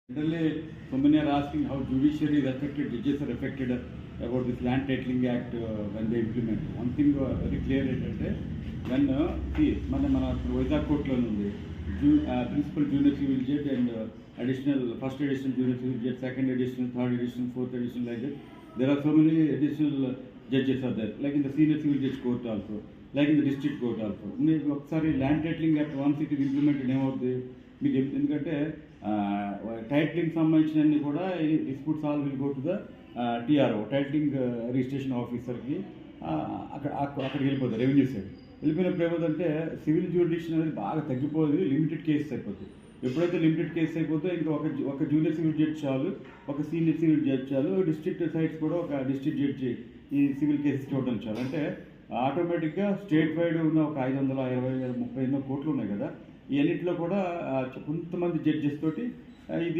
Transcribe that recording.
Generally, so many are asking how judiciary is affected, judges are affected about this Land Titling Act when they implement. One thing very clear ఏంటంటే when మన వైజాగ్ కోర్టులో ఉంది principal junior civil judge and additional first edition junior civil judge, second edition, third edition, fourth edition, like that. There are so many additional judges are there, like in the senior civil judge court also, like in the district court also. మీకు ఒకసారి land titling act once it implement ఏమవుతుంది మీకు ఎందుకంటే titling సంబంధించినవి కూడా disputes all will go to the TRO titling registration ఆఫీసర్కి అక్కడికి వెళ్ళిపోతుంది రెవెన్యూ సైడ్. వెళ్ళిపోయినప్పుడు ఏమవుతుందంటే సివిల్ జ్యూరిడిక్షన్ అనేది బాగా తగ్గిపోతుంది, లిమిటెడ్ కేసెస్ అయిపోతుంది. ఎప్పుడైతే లిమిటెడ్ కేసు అయిపోతే ఇంకా ఒక జూనియర్ సివిల్ జడ్జ్ చాలు, ఒక సీనియర్ సివిల్ జడ్జ్ చాలు, డిస్ట్రిక్ట్ సైడ్స్ కూడా ఒక డిస్ట్రిక్ట్ జడ్జి ఈ సివిల్ కేసెస్ చూడడం చాలు. అంటే ఆటోమేటిక్గా స్టేట్ వైడ్ ఉన్న ఒక 520-30 కోట్లు ఉన్నాయి కదా, ఈ అన్నింటిలో కూడా కొంతమంది జడ్జెస్ తోటి ఇది